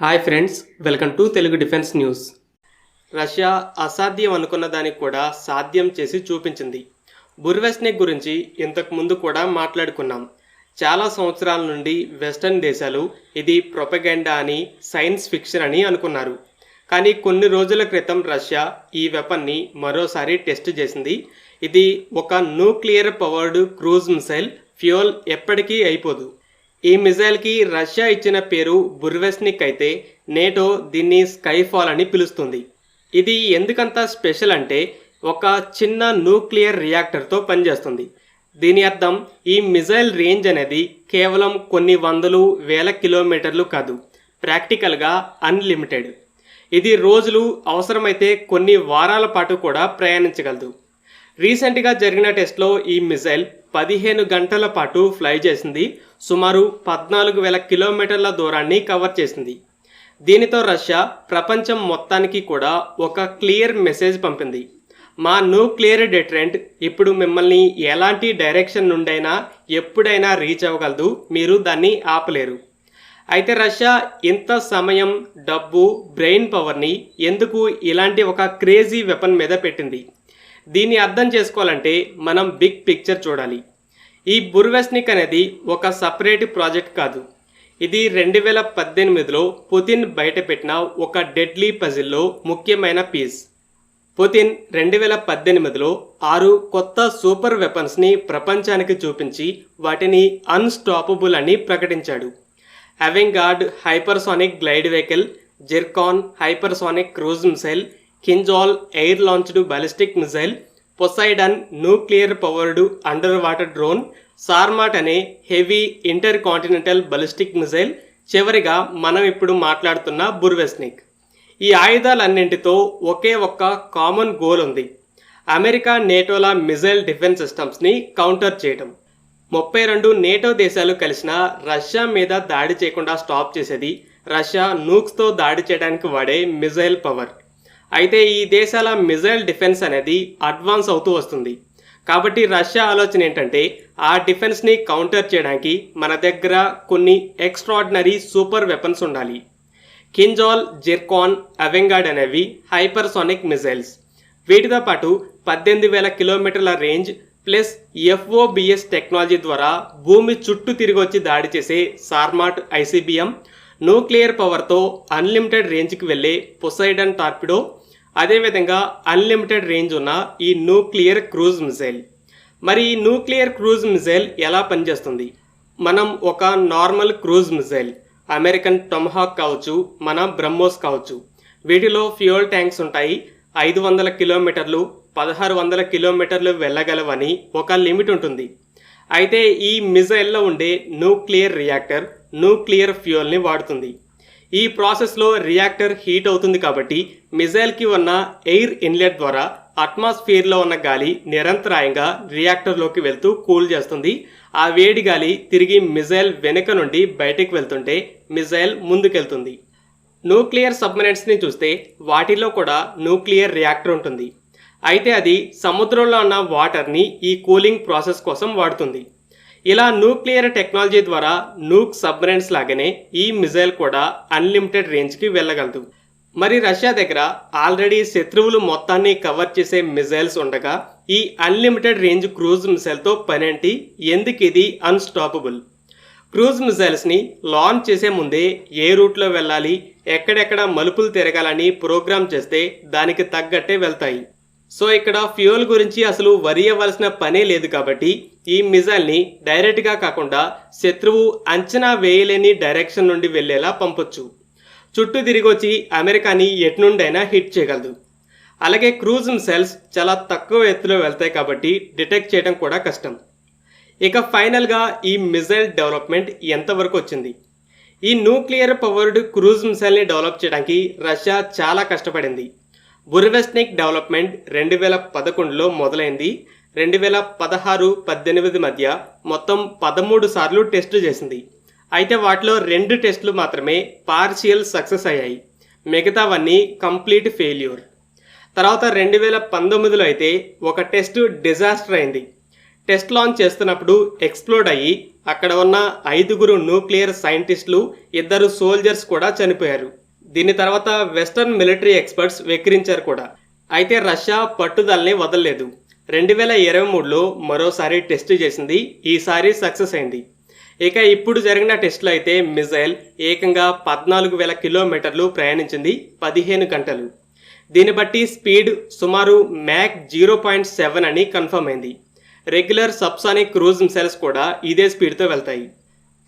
Hi friends, welcome to Telugu defence news. Russia అసాధ్యం అనుకున్న దానికి కూడా సాధ్యం చేసి చూపించింది. బుర్వెస్నిక్ గురించి ఇంతకు ముందు కూడా మాట్లాడుకున్నాం. చాలా సంవత్సరాల నుండి వెస్టర్న్ దేశాలు ఇది ప్రొపగెండా అని, సైన్స్ ఫిక్షన్ అని అనుకున్నారు. కానీ కొన్ని రోజుల క్రితం రష్యా ఈ వెపన్ని మరోసారి టెస్ట్ చేసింది. ఇది ఒక nuclear powered cruise missile. Fuel ఎప్పటికీ అయిపోదు. ఈ మిజైల్కి రష్యా ఇచ్చిన పేరు బుర్వెస్నిక్ అయితే నేటో దీన్ని స్కైఫాల్ అని పిలుస్తుంది. ఇది ఎందుకంత స్పెషల్ అంటే ఒక చిన్న న్యూక్లియర్ రియాక్టర్తో పనిచేస్తుంది. దీని అర్థం ఈ మిజైల్ రేంజ్ అనేది కేవలం కొన్ని వందలు వేల కిలోమీటర్లు కాదు, ప్రాక్టికల్గా అన్లిమిటెడ్. ఇది రోజులు, అవసరమైతే కొన్ని వారాల పాటు కూడా ప్రయాణించగలదు. రీసెంట్గా జరిగిన టెస్ట్లో ఈ మిజైల్ 15 గంటల పాటు ఫ్లై చేసింది. సుమారు 14,000 కిలోమీటర్ల దూరాన్ని కవర్ చేసింది. దీనితో రష్యా ప్రపంచం మొత్తానికి కూడా ఒక క్లియర్ మెసేజ్ పంపింది. మా న్యూక్లియర్ డెటరెంట్ ఇప్పుడు మిమ్మల్ని ఎలాంటి డైరెక్షన్ నుండైనా ఎప్పుడైనా రీచ్ అవ్వగలదు, మీరు దాన్ని ఆపలేరు. అయితే రష్యా ఇంత సమయం, డబ్బు, బ్రెయిన్ పవర్ని ఎందుకు ఇలాంటి ఒక క్రేజీ వెపన్ మీద పెట్టింది? దీన్ని అర్థం చేసుకోవాలంటే మనం బిగ్ పిక్చర్ చూడాలి. ఈ బుర్వెస్నిక్ అనేది ఒక సపరేట్ ప్రాజెక్ట్ కాదు. ఇది 2018లో పుతిన్ బయటపెట్టిన ఒక డెడ్లీ పజిల్లో ముఖ్యమైన పీస్. పుతిన్ 2018లో 6 కొత్త సూపర్ వెపన్స్ని ప్రపంచానికి చూపించి వాటిని అన్స్టాపబుల్ అని ప్రకటించాడు. Avangard hypersonic glide vehicle, Zircon hypersonic cruise missile, Kinzhal air launched ballistic missile, Poseidon nuclear powered under water drone, Sarmat అనే heavy intercontinental ballistic missile, చివరిగా మనం ఇప్పుడు మాట్లాడుతున్న బుర్వెస్నిక్. ఈ ఆయుధాలన్నింటితో ఒకే ఒక్క కామన్ గోల్ ఉంది: అమెరికా, నేటోల మిజైల్ డిఫెన్స్ సిస్టమ్స్ని కౌంటర్ చేయడం. 32 నేటో దేశాలు కలిసిన రష్యా మీద దాడి చేయకుండా స్టాప్ చేసేది రష్యా నూక్స్తో దాడి చేయడానికి వాడే మిజైల్ పవర్. అయితే ఈ దేశాల మిజైల్ డిఫెన్స్ అనేది అడ్వాన్స్ అవుతూ వస్తుంది. కాబట్టి రష్యా ఆలోచన ఏంటంటే ఆ డిఫెన్స్ని కౌంటర్ చేయడానికి మన దగ్గర కొన్ని ఎక్స్ట్రాడినరీ సూపర్ వెపన్స్ ఉండాలి. కింజాల్, జిర్కాన్, అవెంగార్డ్ అనేవి హైపర్సోనిక్ మిజైల్స్. వీటితో పాటు 18,000 కిలోమీటర్ల రేంజ్ ప్లస్ FOBS టెక్నాలజీ ద్వారా భూమి చుట్టూ తిరిగి వచ్చి దాడి చేసే సార్మాట్ ICBM, న్యూక్లియర్ పవర్తో అన్లిమిటెడ్ రేంజ్కి వెళ్ళే పొసైడన్ టార్పిడో, అదేవిధంగా అన్లిమిటెడ్ రేంజ్ ఉన్న ఈ న్యూక్లియర్ క్రూజ్ మిసైల్. మరి ఈ న్యూక్లియర్ క్రూజ్ మిసైల్ ఎలా పనిచేస్తుంది? మనం ఒక నార్మల్ క్రూజ్ మిసైల్, అమెరికన్ టొమహాక్ కావచ్చు, మన బ్రహ్మోస్ కావచ్చు, వీటిలో ఫ్యూయల్ ట్యాంక్స్ ఉంటాయి. 500 కిలోమీటర్లు, 1600 కిలోమీటర్లు వెళ్ళగలవని ఒక లిమిట్ ఉంటుంది. అయితే ఈ మిజైల్లో ఉండే న్యూక్లియర్ రియాక్టర్ న్యూక్లియర్ ఫ్యూయల్ని వాడుతుంది. ఈ ప్రాసెస్లో రియాక్టర్ హీట్ అవుతుంది కాబట్టి మిజైల్కి ఉన్న ఎయిర్ ఇన్లెట్ ద్వారా అట్మాస్ఫియర్లో ఉన్న గాలి నిరంతరాయంగా రియాక్టర్లోకి వెళ్తూ కూల్ చేస్తుంది. ఆ వేడి గాలి తిరిగి మిజైల్ వెనుక నుండి బయటికి వెళ్తుంటే మిజైల్ ముందుకెళ్తుంది. న్యూక్లియర్ సబ్మెరైన్స్ని చూస్తే వాటిలో కూడా న్యూక్లియర్ రియాక్టర్ ఉంటుంది. అయితే అది సముద్రంలో ఉన్న వాటర్ని ఈ కూలింగ్ ప్రాసెస్ కోసం వాడుతుంది. ఇలా న్యూక్లియర్ టెక్నాలజీ ద్వారా నూక్ సబ్మెరైన్స్ లాగానే ఈ మిజైల్ కూడా అన్లిమిటెడ్ రేంజ్కి వెళ్ళగలదు. మరి రష్యా దగ్గర ఆల్రెడీ శత్రువులు మొత్తాన్ని కవర్ చేసే మిజైల్స్ ఉండగా ఈ అన్లిమిటెడ్ రేంజ్ క్రూజ్ మిసైల్తో పనేంటి? ఎందుకు ఇది అన్స్టాపబుల్? క్రూజ్ మిసైల్స్ని లాంచ్ చేసే ముందే ఏ రూట్లో వెళ్ళాలి, ఎక్కడెక్కడ మలుపులు తిరగాలని ప్రోగ్రామ్ చేస్తే దానికి తగ్గట్టే వెళ్తాయి. సో ఇక్కడ ఫ్యూయల్ గురించి అసలు వరి అవ్వాల్సిన పనే లేదు. కాబట్టి ఈ మిజైల్ని డైరెక్ట్గా కాకుండా శత్రువు అంచనా వేయలేని డైరెక్షన్ నుండి వెళ్ళేలా పంపొచ్చు. చుట్టూ తిరిగి వచ్చి అమెరికాని ఎటు నుండైనా హిట్ చేయగలదు. అలాగే క్రూజ్ మిసైల్స్ చాలా తక్కువ ఎత్తులో వెళ్తాయి కాబట్టి డిటెక్ట్ చేయడం కూడా కష్టం. ఇక ఫైనల్గా ఈ మిజైల్ డెవలప్మెంట్ ఎంతవరకు వచ్చింది? ఈ న్యూక్లియర్ పవర్డ్ క్రూజ్ మిసైల్ని డెవలప్ చేయడానికి రష్యా చాలా కష్టపడింది. బుర్వెస్నిక్ డెవలప్మెంట్ 2011లో మొదలైంది. 2016-18 మధ్య మొత్తం 13 సార్లు టెస్టులు చేసింది. అయితే వాటిలో 2 టెస్టులు మాత్రమే పార్షియల్ సక్సెస్ అయ్యాయి, మిగతావన్నీ కంప్లీట్ ఫెయిల్యూర్. తర్వాత 2019లో అయితే ఒక టెస్ట్ డిజాస్టర్ అయింది. టెస్ట్ లాంచ్ చేస్తున్నప్పుడు ఎక్స్ప్లోడ్ అయ్యి అక్కడ ఉన్న 5 న్యూక్లియర్ సైంటిస్టులు 2 సోల్జర్స్ కూడా చనిపోయారు. దీని తర్వాత వెస్టర్న్ మిలిటరీ ఎక్స్పర్ట్స్ వెక్కిరించారు కూడా. అయితే రష్యా పట్టుదలని వదలలేదు. 2023లో మరోసారి టెస్ట్ చేసింది. ఈసారి సక్సెస్ అయింది. ఇక ఇప్పుడు జరిగిన టెస్టులో అయితే మిజైల్ ఏకంగా 14,000 కిలోమీటర్లు ప్రయాణించింది 15 గంటలు. దీన్ని బట్టి స్పీడ్ సుమారు మ్యాక్ 0.7 అని కన్ఫర్మ్ అయింది. రెగ్యులర్ సబ్సానిక్ క్రూజ్ మిసైల్స్ కూడా ఇదే స్పీడ్తో వెళ్తాయి.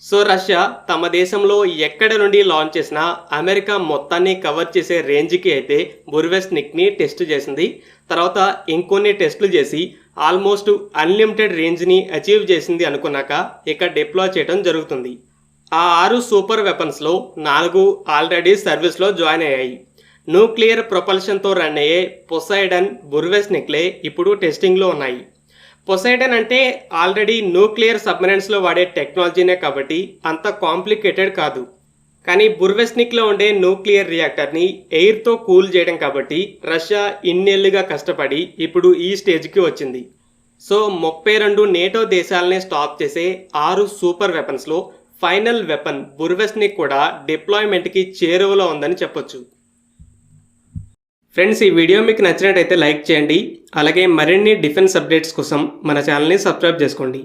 సో రష్యా తమ దేశంలో ఎక్కడ నుండి లాంచ్ చేసినా అమెరికా మొత్తాన్ని కవర్ చేసే రేంజ్కి అయితే బుర్వెస్నిక్ని టెస్ట్ చేసింది. తర్వాత ఇంకొన్ని టెస్టులు చేసి ఆల్మోస్ట్ అన్లిమిటెడ్ రేంజ్ని అచీవ్ చేసింది అనుకున్నాక ఇక డిప్లాయ్ చేయడం జరుగుతుంది. ఆ 6 సూపర్ వెపన్స్లో 4 ఆల్రెడీ సర్వీస్లో జాయిన్ అయ్యాయి. న్యూక్లియర్ ప్రొపల్షన్తో రన్ అయ్యే పొసైడన్, బుర్వెస్నిక్లే ఇప్పుడు టెస్టింగ్లో ఉన్నాయి. పొసైడన్ అంటే ఆల్రెడీ న్యూక్లియర్ సబ్మెరైన్స్లో వాడే టెక్నాలజీనే కాబట్టి అంత కాంప్లికేటెడ్ కాదు. కానీ బుర్వెస్నిక్లో ఉండే న్యూక్లియర్ రియాక్టర్ని ఎయిర్తో కూల్ చేయడం కాబట్టి రష్యా ఇన్నేళ్లుగా కష్టపడి ఇప్పుడు ఈ స్టేజ్కి వచ్చింది. సో 32 నేటో దేశాలని స్టాప్ చేసే 6 సూపర్ వెపన్స్లో ఫైనల్ వెపన్ బుర్వెస్నిక్ కూడా డిప్లాయ్మెంట్కి చేరువలో ఉందని చెప్పొచ్చు. ఫ్రెండ్స్, ఈ వీడియో మీకు నచ్చినట్టయితే లైక్ చేయండి. అలాగే మరిన్ని డిఫెన్స్ అప్డేట్స్ కోసం మన ఛానల్ని సబ్స్క్రైబ్ చేసుకోండి.